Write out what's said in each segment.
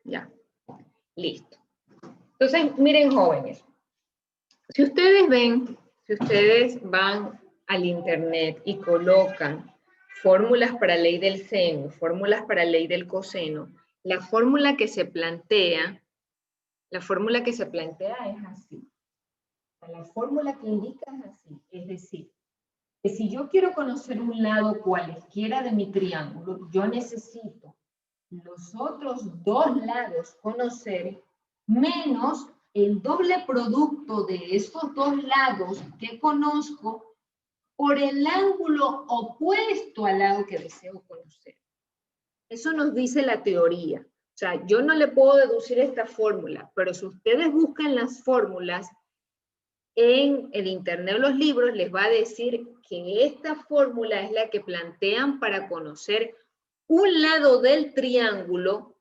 Ya, listo. Entonces, miren, jóvenes, si ustedes van al internet y colocan fórmulas para ley del seno, fórmulas para ley del coseno, la fórmula que se plantea es así. La fórmula que indica es así, es decir, que si yo quiero conocer un lado cualesquiera de mi triángulo, yo necesito los otros dos lados conocer menos el doble producto de esos dos lados que conozco por el ángulo opuesto al lado que deseo conocer. Eso nos dice la teoría. O sea, yo no le puedo deducir esta fórmula, pero si ustedes buscan las fórmulas en el internet o los libros, les va a decir que esta fórmula es la que plantean para conocer un lado del triángulo,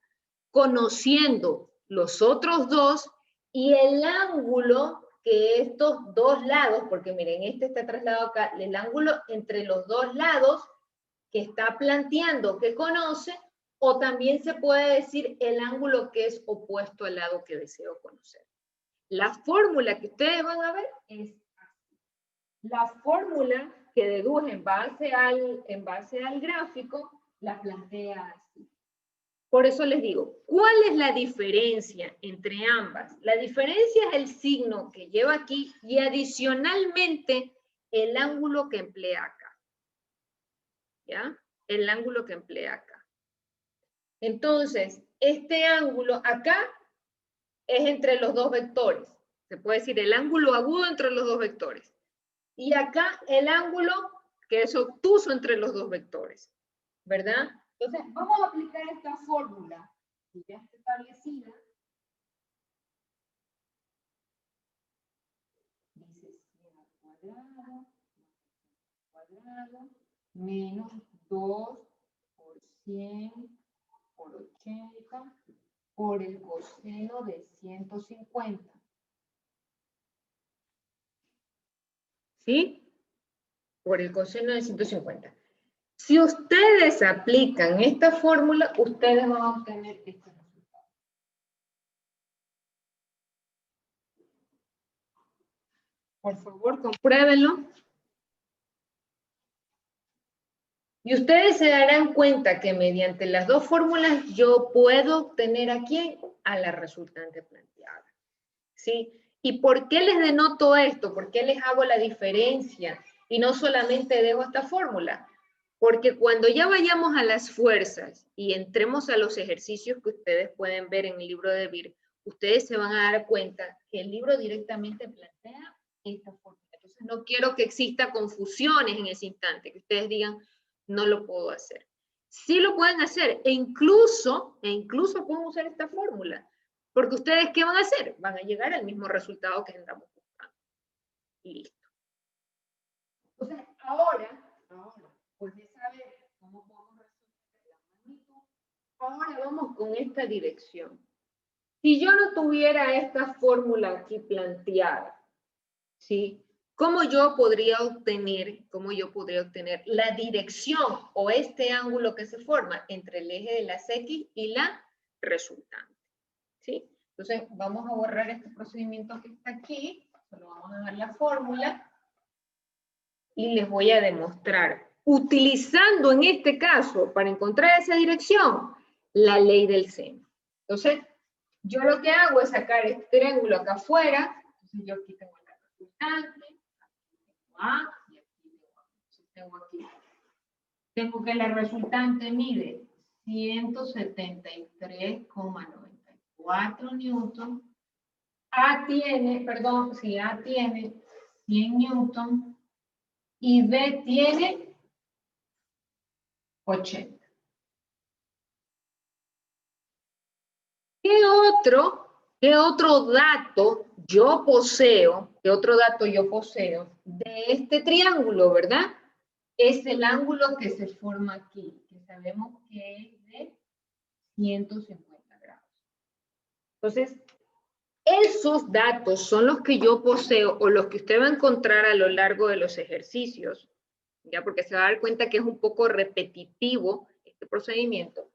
conociendo los otros dos y el ángulo que estos dos lados, porque miren, este está trasladado acá, el ángulo entre los dos lados que está planteando que conoce, o también se puede decir el ángulo que es opuesto al lado que deseo conocer. La fórmula que ustedes van a ver es así. La fórmula que deduje en base al gráfico la plantea así. Por eso les digo, ¿cuál es la diferencia entre ambas? La diferencia es el signo que lleva aquí y adicionalmente el ángulo que emplea acá. ¿Ya? El ángulo que emplea acá. Entonces, este ángulo acá es entre los dos vectores. Se puede decir el ángulo agudo entre los dos vectores. Y acá el ángulo que es obtuso entre los dos vectores. ¿Verdad? Entonces, vamos a aplicar esta fórmula que ya está establecida. Dice 100 al cuadrado menos 2 por 100 por 80 por el coseno de 150. ¿Sí? Por el coseno de 150. Si ustedes aplican esta fórmula, ustedes van a obtener este resultado. Por favor, compruébenlo. Y ustedes se darán cuenta que mediante las dos fórmulas yo puedo obtener ¿a quién? A la resultante planteada. ¿Sí? ¿Y por qué les denoto esto? ¿Por qué les hago la diferencia? Y no solamente dejo esta fórmula. Porque cuando ya vayamos a las fuerzas y entremos a los ejercicios que ustedes pueden ver en el libro de Vir, ustedes se van a dar cuenta que el libro directamente plantea esta fórmula. Entonces no quiero que exista confusiones en ese instante, que ustedes digan, no lo puedo hacer. Sí lo pueden hacer, e incluso pueden usar esta fórmula. Porque ustedes, ¿qué van a hacer? Van a llegar al mismo resultado que andamos buscando. Y listo. Entonces, ahora, pues de saber cómo podemos resolver la magnitud, ahora vamos con esta dirección. Si yo no tuviera esta fórmula aquí planteada, ¿sí? ¿Cómo yo podría obtener la dirección o este ángulo que se forma entre el eje de las X y la resultante? ¿Sí? Entonces, vamos a borrar este procedimiento que está aquí, solo vamos a dar la fórmula y les voy a demostrar, utilizando en este caso, para encontrar esa dirección, la ley del seno. Entonces, yo lo que hago es sacar este triángulo acá afuera, entonces yo aquí tengo la resultante, A, y aquí tengo aquí. Tengo que la resultante mide 173,94 newton. A tiene 100 newton y B tiene 80. ¿Qué otro dato yo poseo? ¿Qué otro dato yo poseo de este triángulo, verdad? Es el ángulo que se forma aquí, que sabemos que es de 150 grados. Entonces, esos datos son los que yo poseo o los que usted va a encontrar a lo largo de los ejercicios, ya porque se va a dar cuenta que es un poco repetitivo este procedimiento.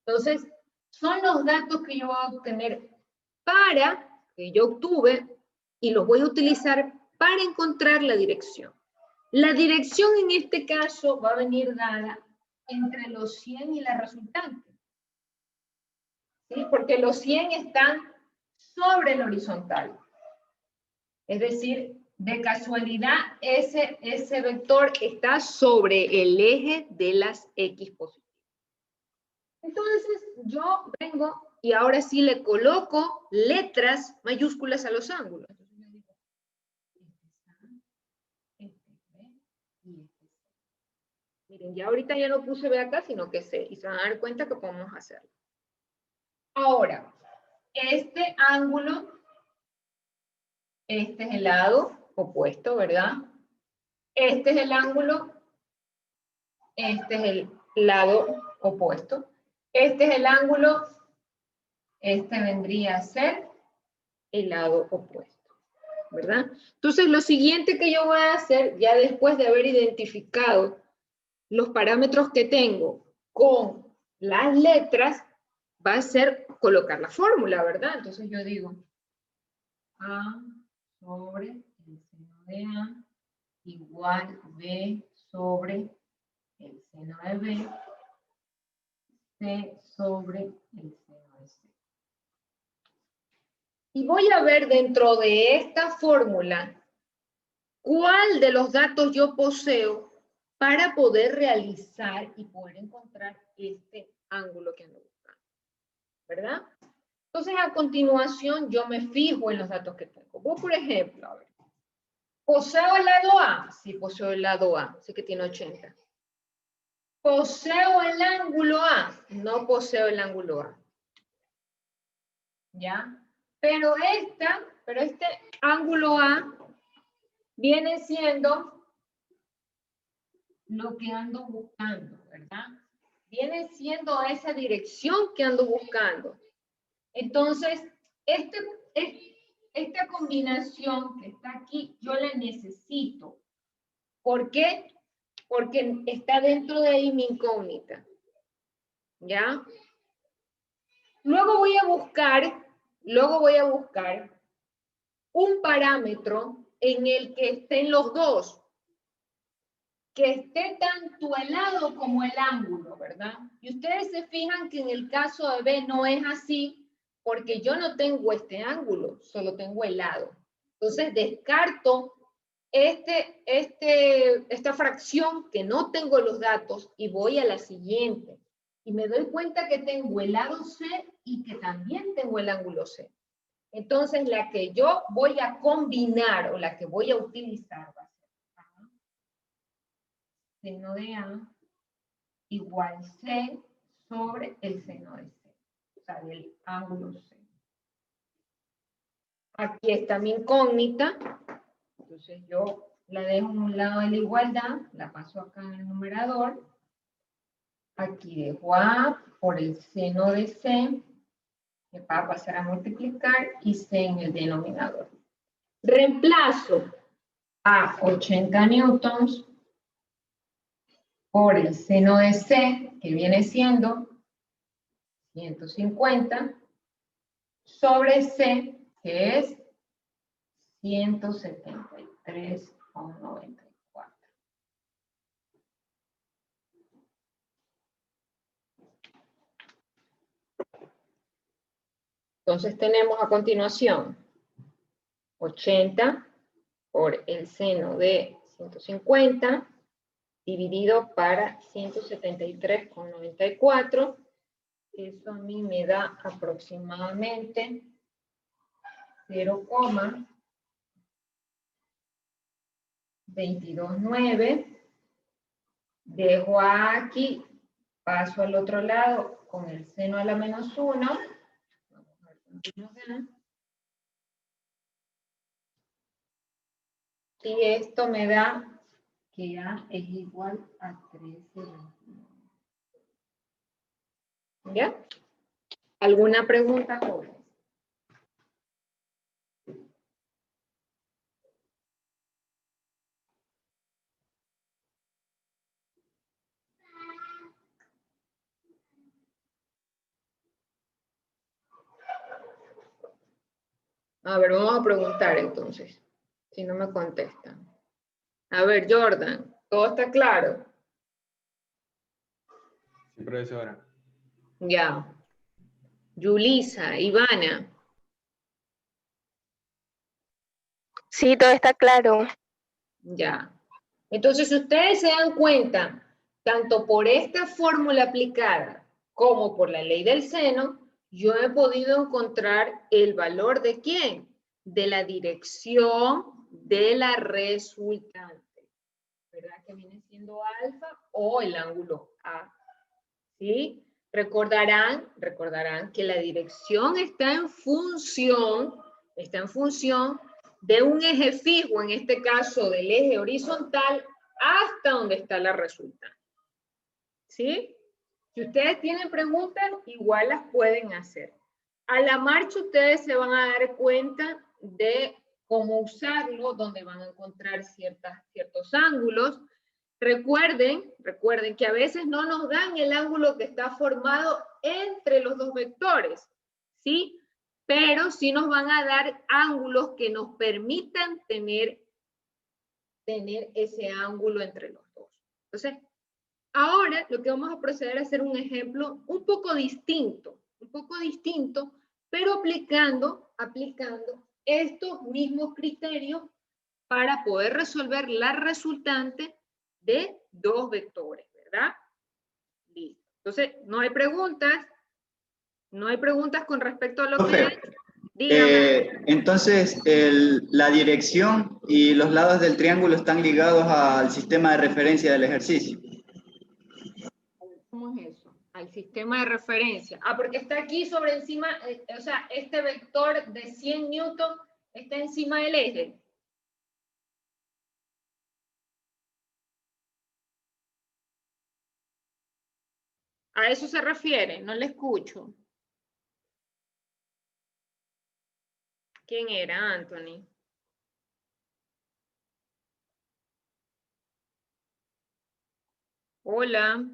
Entonces, son los datos que yo voy a obtener que yo obtuve y los voy a utilizar para encontrar la dirección. La dirección en este caso va a venir dada entre los 100 y la resultante. ¿Sí? Porque los 100 están sobre el horizontal. Es decir, de casualidad, ese vector está sobre el eje de las X positivas. Entonces, yo vengo y ahora sí le coloco letras mayúsculas a los ángulos. Miren, ya ahorita ya no puse B acá, sino que C, y se van a dar cuenta que podemos hacerlo. Ahora, este ángulo, este es el lado opuesto, ¿verdad? Este es el ángulo, este es el lado opuesto. Este es el ángulo, este vendría a ser el lado opuesto, ¿verdad? Entonces, lo siguiente que yo voy a hacer, ya después de haber identificado los parámetros que tengo con las letras, va a ser colocar la fórmula, ¿verdad? Entonces yo digo A sobre el seno de A igual B sobre el seno de B, C sobre el seno de C. Y voy a ver dentro de esta fórmula cuál de los datos yo poseo para poder realizar y poder encontrar este ángulo que ando buscando, ¿verdad? Entonces, a continuación, yo me fijo en los datos que tengo. Vos, por ejemplo, a ver, ¿poseo el lado A? Sí, poseo el lado A, así que tiene 80. ¿Poseo el ángulo A? No poseo el ángulo A. ¿Ya? Pero este ángulo A viene siendo lo que ando buscando, ¿verdad? Viene siendo esa dirección que ando buscando. Entonces, esta combinación que está aquí, yo la necesito. ¿Por qué? Porque está dentro de ahí mi incógnita. ¿Ya? Luego voy a buscar un parámetro en el que estén los dos. Que esté tanto el lado como el ángulo, ¿verdad? Y ustedes se fijan que en el caso de B no es así, porque yo no tengo este ángulo, solo tengo el lado. Entonces descarto esta fracción que no tengo los datos y voy a la siguiente. Y me doy cuenta que tengo el lado C y que también tengo el ángulo C. Entonces la que yo voy a combinar o la que voy a utilizar va a ser seno de A igual C sobre el seno de C, o sea, del ángulo C. Aquí está mi incógnita, entonces yo la dejo en un lado de la igualdad, la paso acá en el numerador, aquí dejo A por el seno de C, que va a pasar a multiplicar, y C en el denominador. Reemplazo a 80 newtons por el seno de C, que viene siendo 150, sobre C, que es 173,94. Entonces tenemos a continuación 80 por el seno de 150 dividido para 173,94. Eso a mí me da aproximadamente 0,229. Dejo aquí, paso al otro lado con el seno a la menos 1. Vamos a ver cuánto nos da. Y esto me da que A es igual a 13,29. ¿Ya? ¿Alguna pregunta, jóvenes? A ver, vamos a preguntar entonces, si no me contestan. A ver, Jordan, ¿todo está claro? Sí, profesora. Ya. Yulisa, Ivana. Sí, todo está claro. Ya. Entonces, si ustedes se dan cuenta, tanto por esta fórmula aplicada como por la ley del seno, yo he podido encontrar el valor de ¿quién? De la dirección de la resultante, ¿verdad? Que viene siendo alfa o el ángulo A, ¿sí? Recordarán que la dirección está en función de un eje fijo, en este caso del eje horizontal, hasta donde está la resultante. ¿Sí? Si ustedes tienen preguntas, igual las pueden hacer. A la marcha ustedes se van a dar cuenta de cómo usarlo, donde van a encontrar ciertos ángulos. Recuerden que a veces no nos dan el ángulo que está formado entre los dos vectores, ¿sí? Pero sí nos van a dar ángulos que nos permitan tener ese ángulo entre los dos. Entonces, ahora lo que vamos a proceder a hacer un ejemplo un poco distinto, pero aplicando estos mismos criterios para poder resolver la resultante de dos vectores, ¿verdad? Listo. Entonces, no hay preguntas con respecto a lo que es. Dígame. Entonces, la dirección y los lados del triángulo están ligados al sistema de referencia del ejercicio. ¿Cómo es eso? Al sistema de referencia. Ah, porque está aquí sobre encima, o sea, este vector de 100 newton está encima del eje. ¿A eso se refiere? No le escucho. ¿Quién era, Anthony? Hola.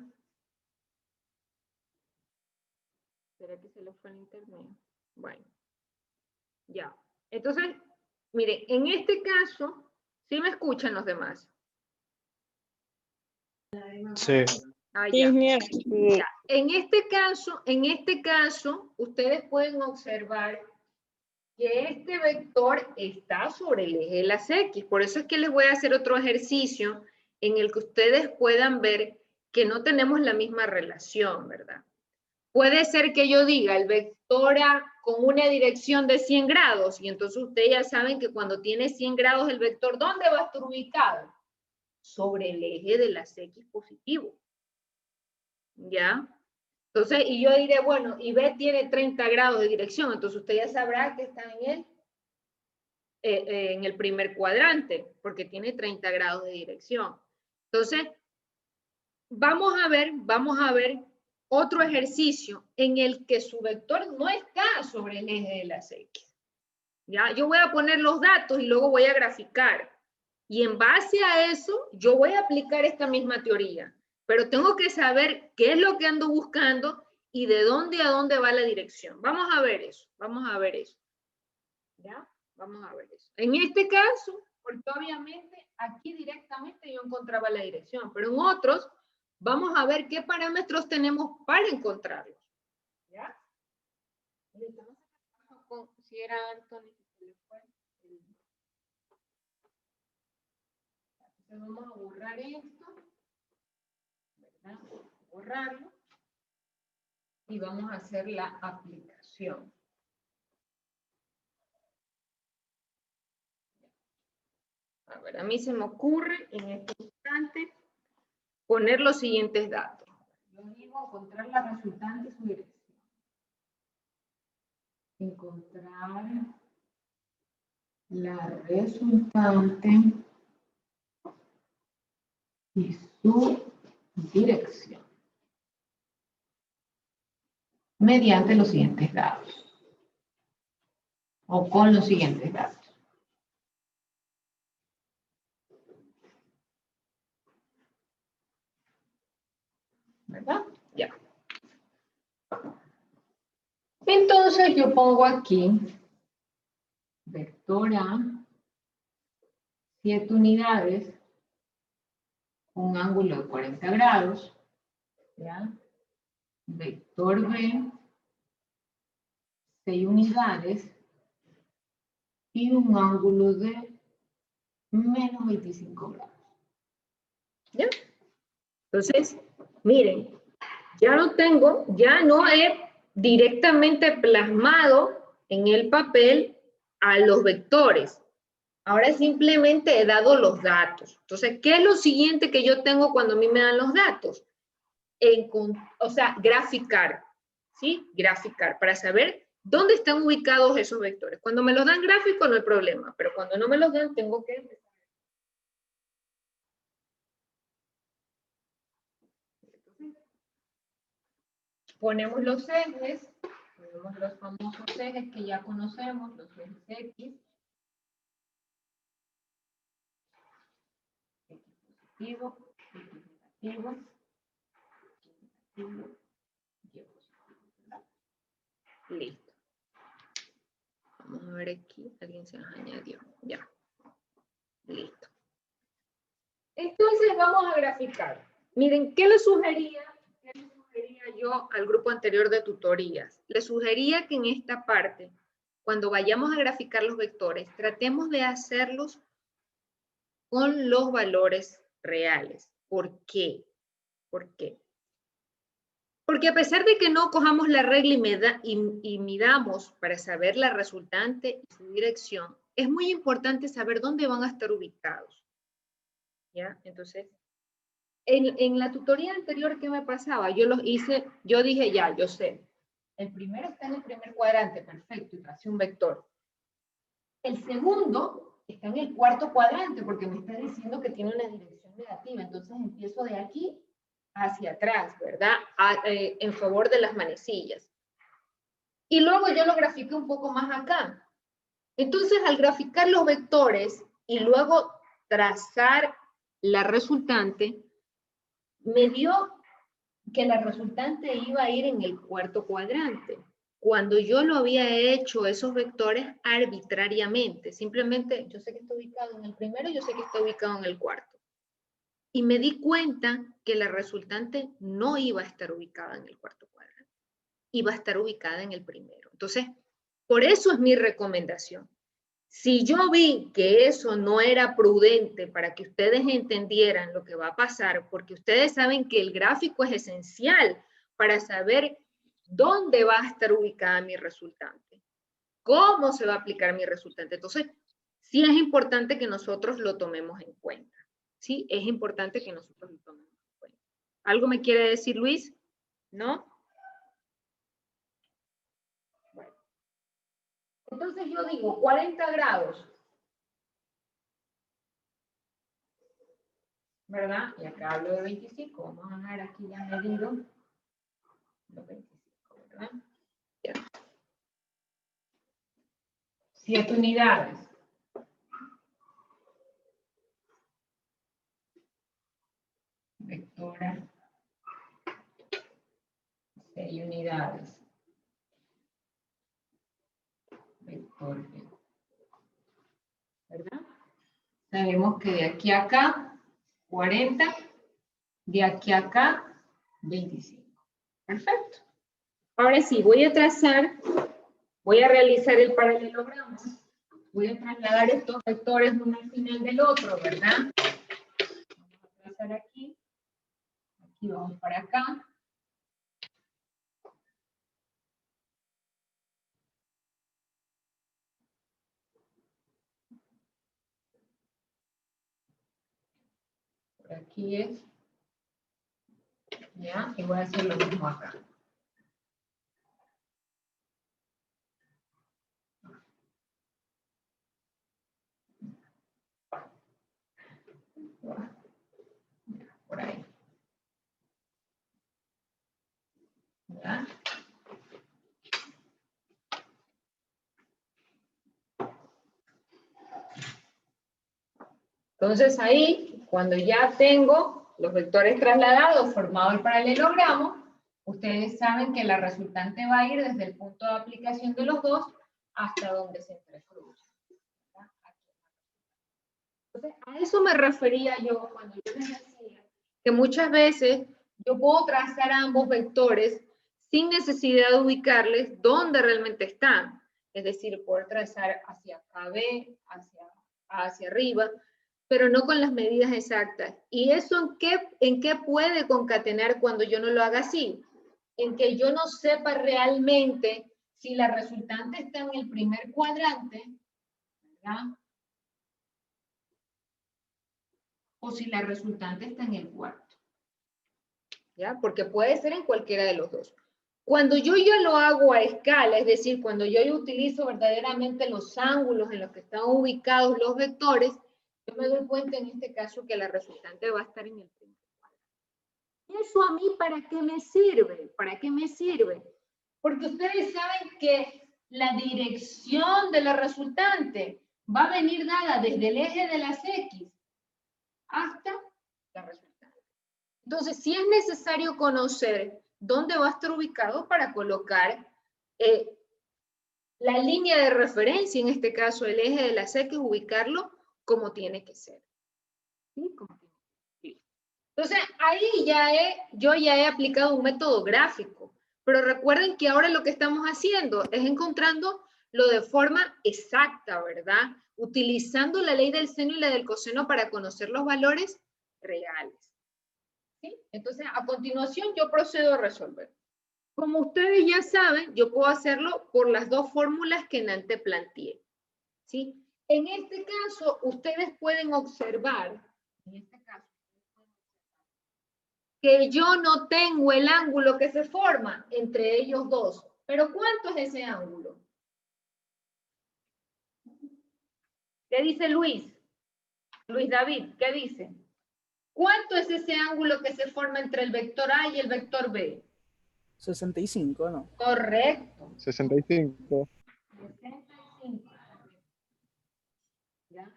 ¿Será que se lo fue el internet? Bueno, ya. Entonces, mire, en este caso, ¿sí me escuchan los demás? Sí. Ah, ya. Ya. En este caso, ustedes pueden observar que este vector está sobre el eje de las X. Por eso es que les voy a hacer otro ejercicio en el que ustedes puedan ver que no tenemos la misma relación, ¿verdad? Puede ser que yo diga el vector A con una dirección de 100 grados, y entonces ustedes ya saben que cuando tiene 100 grados el vector, ¿dónde va a estar ubicado? Sobre el eje de las X positivo. ¿Ya? Entonces, y yo diré, bueno, y B tiene 30 grados de dirección, entonces usted ya sabrá que está en el primer cuadrante, porque tiene 30 grados de dirección. Entonces, vamos a ver otro ejercicio en el que su vector no está sobre el eje de las X. ¿Ya? Yo voy a poner los datos y luego voy a graficar. Y en base a eso, yo voy a aplicar esta misma teoría. Pero tengo que saber qué es lo que ando buscando y de dónde a dónde va la dirección. Vamos a ver eso. ¿Ya? Vamos a ver eso. En este caso, porque obviamente aquí directamente yo encontraba la dirección, pero en otros vamos a ver qué parámetros tenemos para encontrarlos. ¿Ya? Si era Anthony, entonces vamos a borrar esto, ¿verdad? Borrarlo y vamos a hacer la aplicación. A ver, a mí se me ocurre en este instante poner los siguientes datos. Yo digo encontrar la resultante y su dirección. Encontrar la resultante y su dirección mediante los siguientes datos o con los siguientes datos. ¿Verdad? Ya. Entonces yo pongo aquí vector A, 7 unidades, un ángulo de 40 grados, ¿ya? Vector B, 6 unidades, y un ángulo de menos 25 grados. ¿Ya? Entonces, miren, ya no he directamente plasmado en el papel a los vectores. Ahora simplemente he dado los datos. Entonces, ¿qué es lo siguiente que yo tengo cuando a mí me dan los datos? O sea, graficar, ¿sí? Graficar, para saber dónde están ubicados esos vectores. Cuando me los dan gráficos no hay problema, pero cuando no me los dan tengo que empezar. Ponemos los ejes, ponemos los famosos ejes que ya conocemos, los ejes X. X positivo, X negativo, Y negativo, Y positivo, ¿verdad? Listo. Vamos a ver aquí, alguien se nos añadió, ya. Listo. Entonces vamos a graficar. Miren, ¿qué les sugería yo al grupo anterior de tutorías? Les sugería que en esta parte, cuando vayamos a graficar los vectores, tratemos de hacerlos con los valores reales. ¿Por qué? ¿Por qué? Porque a pesar de que no cojamos la regla y midamos para saber la resultante y su dirección, es muy importante saber dónde van a estar ubicados. ¿Ya? Entonces, en la tutoría anterior, ¿qué me pasaba? Yo dije, ya, yo sé. El primero está en el primer cuadrante, perfecto, y tracé un vector. El segundo está en el cuarto cuadrante, porque me está diciendo que tiene una dirección negativa. Entonces empiezo de aquí hacia atrás, ¿verdad? En favor de las manecillas. Y luego yo lo grafiqué un poco más acá. Entonces, al graficar los vectores y luego trazar la resultante, me dio que la resultante iba a ir en el cuarto cuadrante, cuando yo lo había hecho esos vectores arbitrariamente. Simplemente, yo sé que está ubicado en el primero, yo sé que está ubicado en el cuarto. Y me di cuenta que la resultante no iba a estar ubicada en el cuarto cuadrante, iba a estar ubicada en el primero. Entonces, por eso es mi recomendación. Si yo vi que eso no era prudente para que ustedes entendieran lo que va a pasar, porque ustedes saben que el gráfico es esencial para saber dónde va a estar ubicada mi resultante, cómo se va a aplicar mi resultante. Entonces, sí es importante que nosotros lo tomemos en cuenta. Sí, es importante que nosotros lo tomemos en cuenta. ¿Algo me quiere decir Luis? ¿No? Entonces yo digo 40 grados, ¿verdad? Y acá hablo de 25, vamos a dejar aquí ya medido los 25, ¿verdad? Ya. 7 unidades. Vectora. 6 unidades. Vector B. ¿Verdad? Sabemos que de aquí a acá, 40, de aquí a acá, 25. Perfecto. Ahora sí, voy a realizar el paralelogramo. Voy a trasladar estos vectores uno al final del otro, ¿verdad? Vamos a trazar aquí. Aquí vamos para acá. Por aquí es. ¿Ya? Y voy a hacer lo mismo acá. Por ahí. ¿Ya? Entonces ahí, cuando ya tengo los vectores trasladados, formado el paralelogramo, ustedes saben que la resultante va a ir desde el punto de aplicación de los dos hasta donde se entrecruza. Entonces, a eso me refería yo cuando yo les decía que muchas veces yo puedo trazar ambos vectores sin necesidad de ubicarles dónde realmente están. Es decir, poder trazar hacia KB, hacia arriba, pero no con las medidas exactas. ¿Y eso en qué puede concatenar cuando yo no lo haga así? En que yo no sepa realmente si la resultante está en el primer cuadrante, ¿verdad? O si la resultante está en el cuarto. ¿Ya? Porque puede ser en cualquiera de los dos. Cuando yo ya lo hago a escala, es decir, cuando yo utilizo verdaderamente los ángulos en los que están ubicados los vectores, yo me doy cuenta en este caso que la resultante va a estar en el primer cuadrante. ¿Eso a mí para qué me sirve? ¿Para qué me sirve? Porque ustedes saben que la dirección de la resultante va a venir dada desde el eje de las X hasta la resultante. Entonces, sí es necesario conocer dónde va a estar ubicado para colocar la línea de referencia, en este caso el eje de las X, ubicarlo como tiene que ser. ¿Sí? Como tiene que ser. Entonces, ahí yo ya he aplicado un método gráfico, pero recuerden que ahora lo que estamos haciendo es encontrando lo de forma exacta, ¿verdad? Utilizando la ley del seno y la del coseno para conocer los valores reales. ¿Sí? Entonces, a continuación yo procedo a resolver. Como ustedes ya saben, yo puedo hacerlo por las dos fórmulas que antes planteé. ¿Sí? En este caso, ustedes pueden observar, que yo no tengo el ángulo que se forma entre ellos dos. ¿Pero cuánto es ese ángulo? ¿Qué dice Luis? Luis David, ¿qué dice? ¿Cuánto es ese ángulo que se forma entre el vector A y el vector B? 65, ¿no? Correcto. 65. 65. ¿Ya?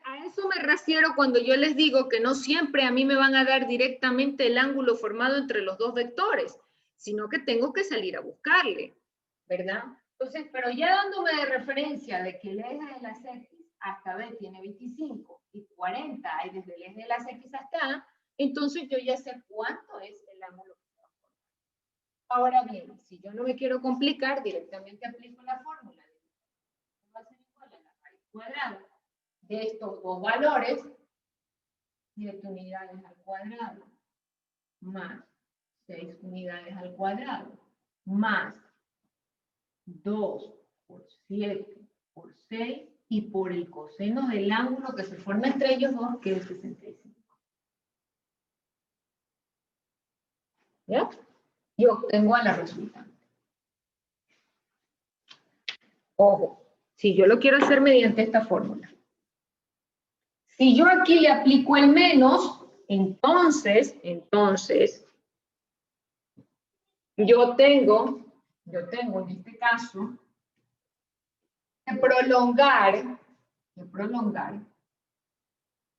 A eso me refiero cuando yo les digo que no siempre a mí me van a dar directamente el ángulo formado entre los dos vectores, sino que tengo que salir a buscarle, ¿verdad? Entonces, pero ya dándome de referencia de que el eje de las X hasta B tiene 25 y 40 hay desde el eje de las X hasta A, entonces yo ya sé cuánto es el ángulo que se va a formar. Ahora bien, si yo no me quiero complicar, directamente aplico la fórmula de va a ser igual a la raíz cuadrada de estos dos valores, 7 unidades al cuadrado, más 6 unidades al cuadrado, más 2 por 7 por 6 y por el coseno del ángulo que se forma entre ellos dos, que es 65. ¿Ya? Y obtengo a la resultante. Ojo, si yo lo quiero hacer mediante esta fórmula. Si yo aquí le aplico el menos, entonces, yo tengo en este caso que prolongar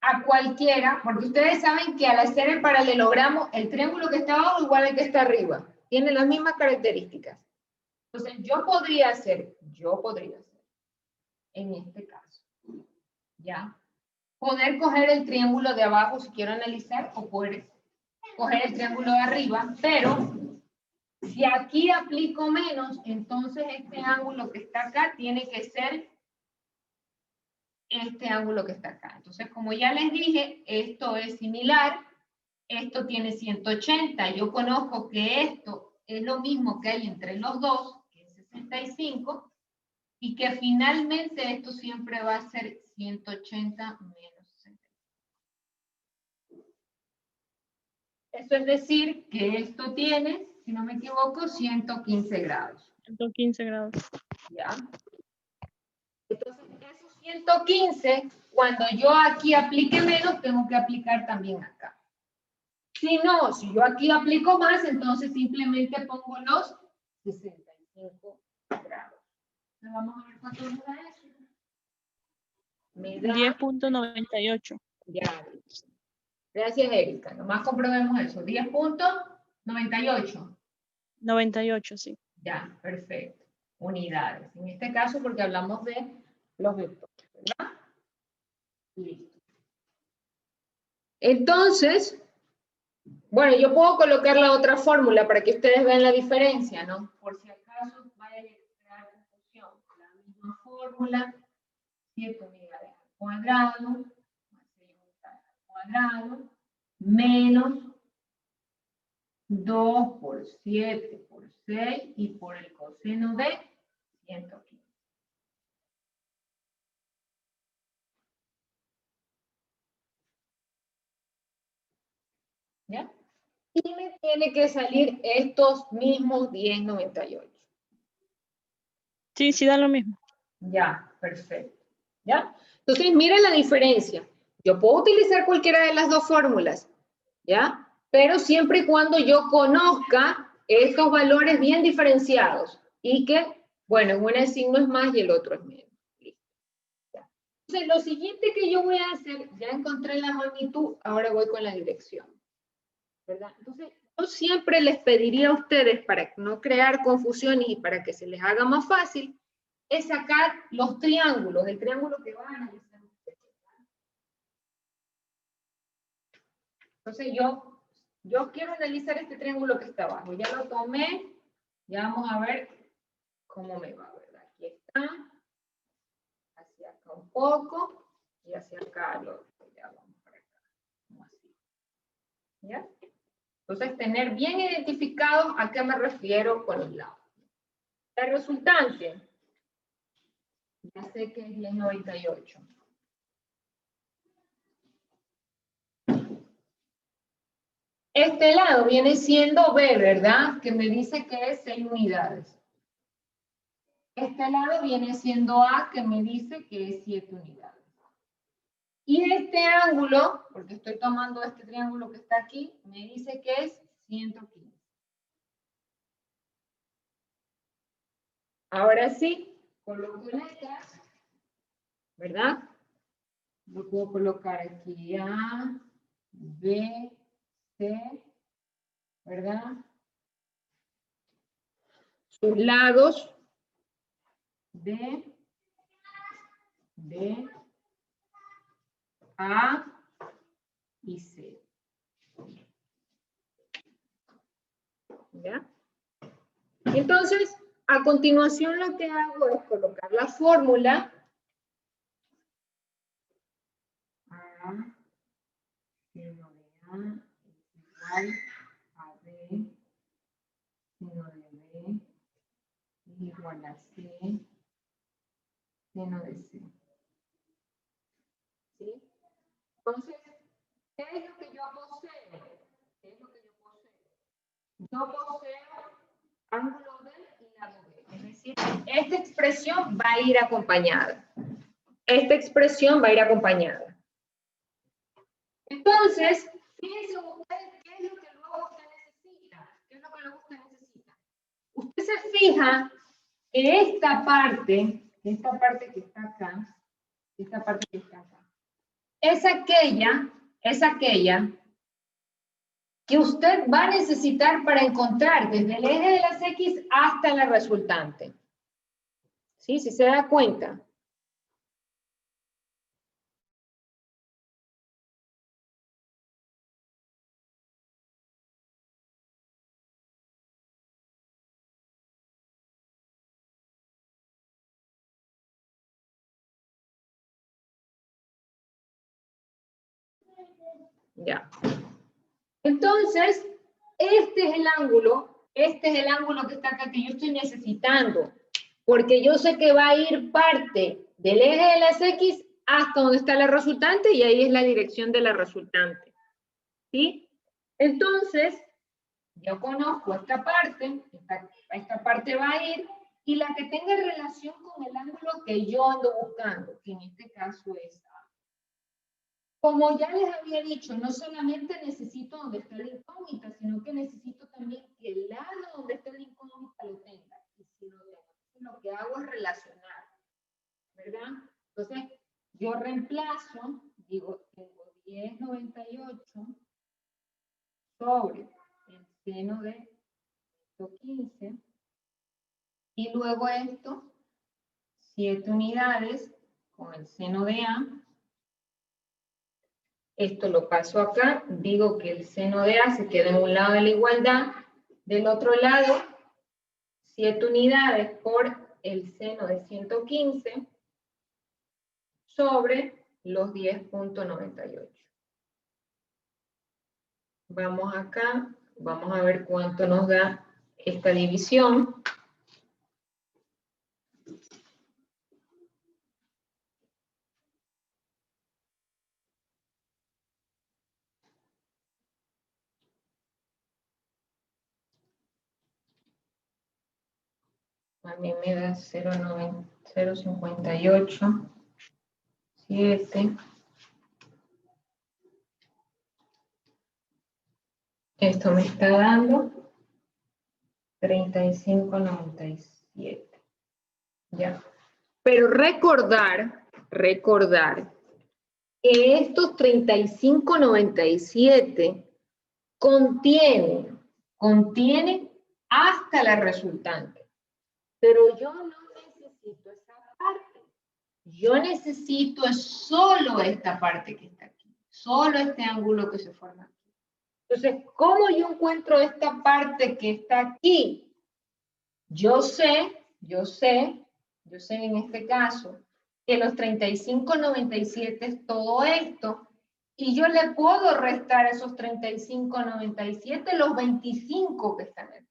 a cualquiera, porque ustedes saben que al hacer el paralelogramo, el triángulo que está abajo igual al que está arriba, tiene las mismas características. Entonces, yo podría hacer, en este caso, ¿ya? Poder coger el triángulo de abajo si quiero analizar, o poder coger el triángulo de arriba, pero si aquí aplico menos, entonces este ángulo que está acá tiene que ser este ángulo que está acá. Entonces, como ya les dije, esto es similar, esto tiene 180, yo conozco que esto es lo mismo que hay entre los dos, que es 65, y que finalmente esto siempre va a ser 180 menos 65. Eso es decir, que esto tiene, si no me equivoco, 115 grados. 115 grados. ¿Ya? Entonces, esos 115, cuando yo aquí aplique menos, tengo que aplicar también acá. Si no, si yo aquí aplico más, entonces simplemente pongo los 65 grados. Vamos a ver cuánto me da eso. Me da 10.98. ya. Gracias, Erika. Nomás comprobemos eso. 10.98. 98, sí. Ya, perfecto. Unidades. En este caso, porque hablamos de los vectores, ¿verdad? Listo. Entonces, bueno, yo puedo colocar la otra fórmula para que ustedes vean la diferencia, ¿no? Por si acaso vaya a crear confusión. La misma fórmula, 7 unidades al cuadrado, más 6 unidades al cuadrado, menos 2 por 7 por 6 y por el coseno de 115. ¿Ya? Y me tiene que salir estos mismos 10,98. Sí, sí da lo mismo. Ya, perfecto. ¿Ya? Entonces, miren la diferencia. Yo puedo utilizar cualquiera de las dos fórmulas, ¿ya? Pero siempre y cuando yo conozca estos valores bien diferenciados y que, bueno, en una el signo es más y el otro es menos. Listo. ¿Ya? Entonces, lo siguiente que yo voy a hacer, ya encontré la magnitud, ahora voy con la dirección, ¿verdad? Entonces, yo siempre les pediría a ustedes, para no crear confusión y para que se les haga más fácil, es sacar los triángulos, el triángulo que van a analizar ustedes. Entonces yo quiero analizar este triángulo que está abajo. Ya lo tomé, ya vamos a ver cómo me va, ¿verdad? Aquí está, hacia acá un poco, y hacia acá lo otro. Ya vamos para acá, como así. ¿Ya? Entonces tener bien identificado a qué me refiero con los lados. La resultante, ya sé que es 10,98. Este lado viene siendo B, ¿verdad? Que me dice que es 6 unidades. Este lado viene siendo A, que me dice que es 7 unidades. Y este ángulo, porque estoy tomando este triángulo que está aquí, me dice que es 115. Ahora sí, coloco letras, ¿verdad? Lo puedo colocar aquí A, B, C, ¿verdad? Sus lados, D, A y C. ¿Ya? Entonces, a continuación lo que hago es colocar la fórmula A, seno de A es igual a B, seno de B es igual a C, seno de C. ¿Sí? Entonces, ¿qué es lo que yo poseo? ¿Qué es lo que yo poseo? Yo poseo ángulo B y lado B. Es decir, esta expresión va a ir acompañada. Esta expresión va a ir acompañada. Entonces, fíjense ustedes qué es lo que luego usted necesita. ¿Qué es lo que luego usted necesita? Usted se fija que esta parte que está acá, es aquella que usted va a necesitar para encontrar desde el eje de las X hasta la resultante. ¿Sí? Si se da cuenta. Ya. Entonces, este es el ángulo que está acá que yo estoy necesitando, porque yo sé que va a ir parte del eje de las X hasta donde está la resultante y ahí es la dirección de la resultante. ¿Sí? Entonces, yo conozco esta parte va a ir, y la que tenga relación con el ángulo que yo ando buscando, que en este caso es A. Como ya les había dicho, no solamente necesito donde está la incógnita, sino que necesito también que el lado donde está la incógnita lo tenga. Y si lo tengo, lo que hago es relacionar, ¿verdad? Entonces, yo reemplazo, digo, tengo 10,98 sobre el seno de 115, y luego esto, 7 unidades con el seno de A, Esto lo paso acá, digo que el seno de A se queda en un lado de la igualdad, del otro lado, 7 unidades por el seno de 115 sobre los 10.98. Vamos acá, vamos a ver cuánto nos da esta división. A mí me da 0,58, 7. Esto me está dando 35,97. Ya. Pero recordar que estos 35,97 contienen hasta la resultante. Pero yo no necesito esa parte. Yo necesito solo esta parte que está aquí. Solo este ángulo que se forma aquí. Entonces, ¿cómo yo encuentro esta parte que está aquí? Yo sé en este caso que los 35,97 es todo esto, y yo le puedo restar esos 35,97 los 25 que están aquí,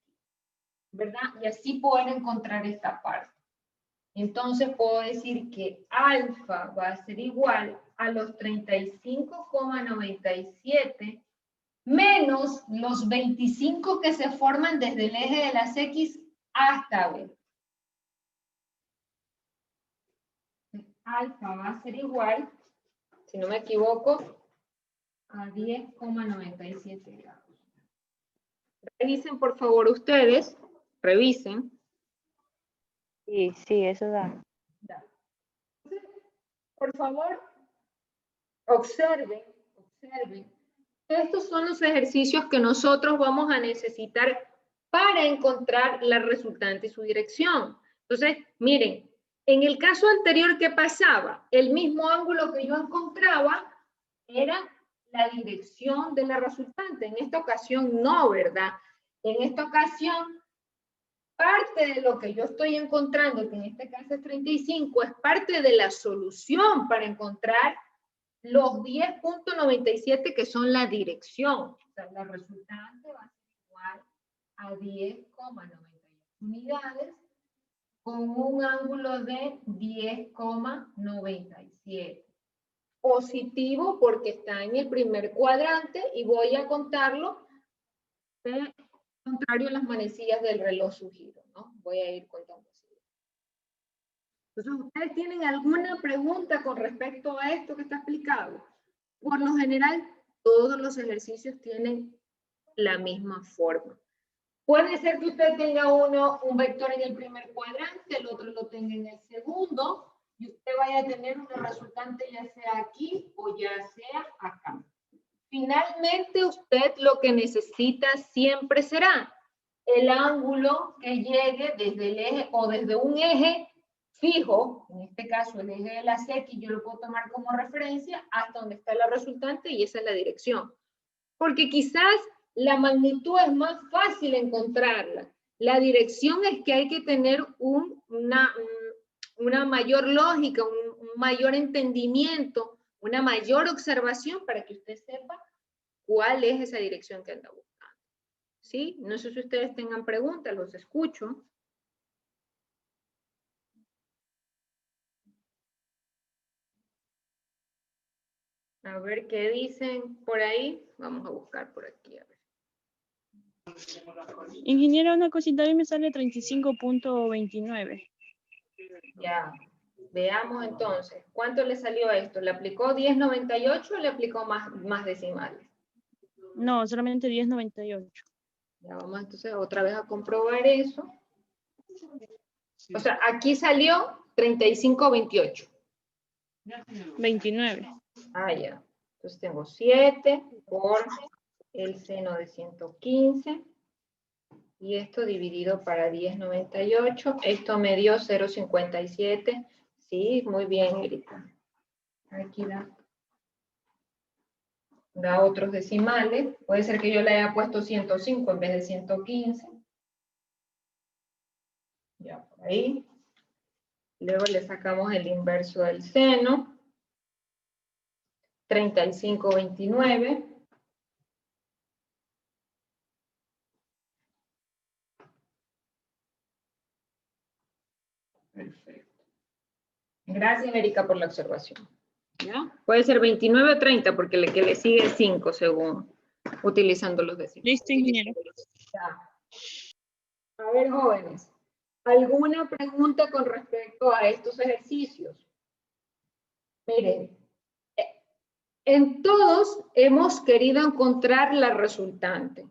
¿verdad? Y así poder encontrar esta parte. Entonces puedo decir que alfa va a ser igual a los 35,97 menos los 25 que se forman desde el eje de las X hasta B. Alfa va a ser igual, si no me equivoco, a 10,97 grados. Revisen, por favor, ustedes. Revisen. Sí, eso da. Por favor, observen. Estos son los ejercicios que nosotros vamos a necesitar para encontrar la resultante y su dirección. Entonces, miren, en el caso anterior, ¿qué pasaba? El mismo ángulo que yo encontraba era la dirección de la resultante. En esta ocasión no, ¿verdad? En esta ocasión, parte de lo que yo estoy encontrando, que en este caso es 35, es parte de la solución para encontrar los 10.97 que son la dirección. O sea, la resultante va a ser igual a 10,98 unidades con un ángulo de 10,97. Positivo porque está en el primer cuadrante y voy a contarlo contrario a las manecillas del reloj su giro, ¿no? Voy a ir contando así. Entonces, ¿ustedes tienen alguna pregunta con respecto a esto que está explicado? Por lo general, todos los ejercicios tienen la misma forma. Puede ser que usted tenga un vector en el primer cuadrante, el otro lo tenga en el segundo, y usted vaya a tener una resultante ya sea aquí o ya sea acá. Finalmente, usted lo que necesita siempre será el ángulo que llegue desde el eje o desde un eje fijo, en este caso el eje de las X, yo lo puedo tomar como referencia hasta donde está la resultante y esa es la dirección. Porque quizás la magnitud es más fácil encontrarla. La dirección es que hay que tener una mayor lógica, un mayor entendimiento, una mayor observación para que usted sepa cuál es esa dirección que anda buscando. ¿Sí? No sé si ustedes tengan preguntas, los escucho. A ver qué dicen por ahí. Vamos a buscar por aquí. A ver. Ingeniero, una cosita, a mí me sale 35.29. Ya. Veamos entonces. ¿Cuánto le salió a esto? ¿Le aplicó 10.98 o le aplicó más decimales? No, solamente 10.98. Ya vamos entonces otra vez a comprobar eso. O sea, aquí salió 35.28. 29. Ah, ya. Entonces tengo 7 por el seno de 115. Y esto dividido para 10.98. Esto me dio 0.57. Sí, muy bien, Erika. Aquí da. da otros decimales. Puede ser que yo le haya puesto 105 en vez de 115. Ya por ahí. Luego le sacamos el inverso del seno. 35/29. Perfecto. Gracias, Erika, por la observación. ¿Ya? Puede ser 29 o 30, porque el que le sigue es 5, según utilizando los decimales. Listo, ingeniero. Ya. A ver, jóvenes, ¿alguna pregunta con respecto a estos ejercicios? Miren, en todos hemos querido encontrar la resultante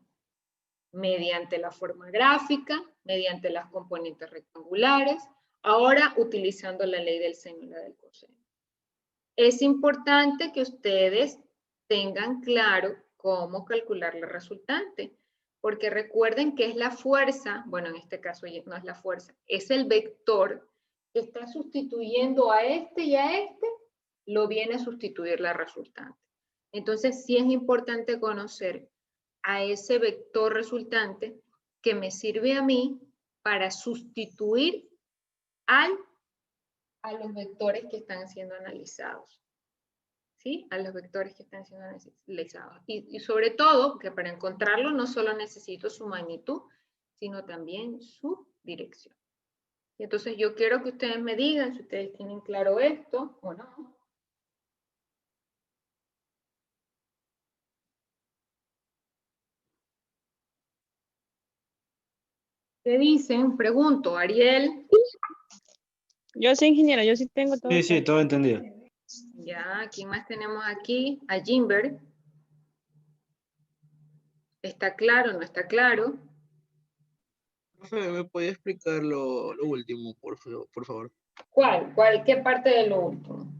mediante la forma gráfica, mediante las componentes rectangulares, ahora utilizando la ley del seno y la del coseno. Es importante que ustedes tengan claro cómo calcular la resultante, porque recuerden que es la fuerza, bueno, en este caso no es la fuerza, es el vector que está sustituyendo a este y a este, lo viene a sustituir la resultante. Entonces, sí es importante conocer a ese vector resultante que me sirve a mí para sustituir a los vectores que están siendo analizados. ¿Sí? A los vectores que están siendo analizados. Y sobre todo, que para encontrarlo no solo necesito su magnitud, sino también su dirección. Y entonces yo quiero que ustedes me digan si ustedes tienen claro esto o no. ¿Qué dicen? Pregunto, Ariel. Yo soy ingeniero, yo sí tengo todo. Sí, sí, todo entendido. Ya, ¿quién más tenemos aquí? A Jimber. ¿Está claro? ¿No está claro? Profe, ¿me puede explicar lo último, por favor? ¿Cuál? ¿Qué parte de lo último?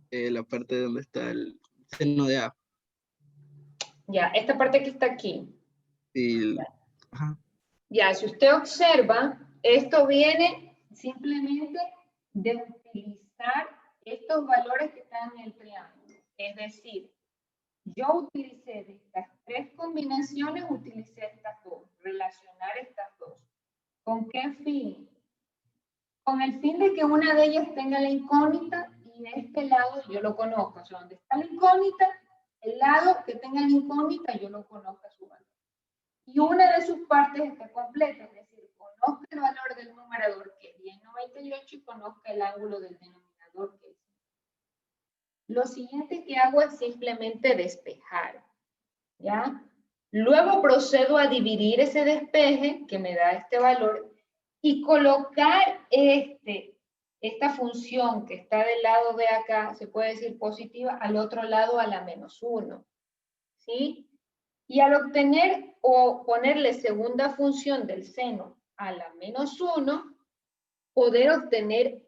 La parte donde está el seno de A. Ya, esta parte que está aquí. Y ajá. Ya, si usted observa, esto viene simplemente de utilizar estos valores que están en el triángulo. Es decir, yo utilicé de estas tres combinaciones, utilicé estas dos, relacionar estas dos. ¿Con qué fin? Con el fin de que una de ellas tenga la incógnita y de este lado yo lo conozca. O sea, donde está la incógnita, el lado que tenga la incógnita yo lo conozca su valor. Y una de sus partes esté completa, es decir, conozca el valor del numerador que es 10,98 y conozca el ángulo del denominador que es. Lo siguiente que hago es simplemente despejar, ¿ya? Luego procedo a dividir ese despeje que me da este valor y colocar esta función que está del lado de acá, se puede decir positiva, al otro lado a la -1, ¿sí? Y al obtener o ponerle segunda función del seno a la -1, poder obtener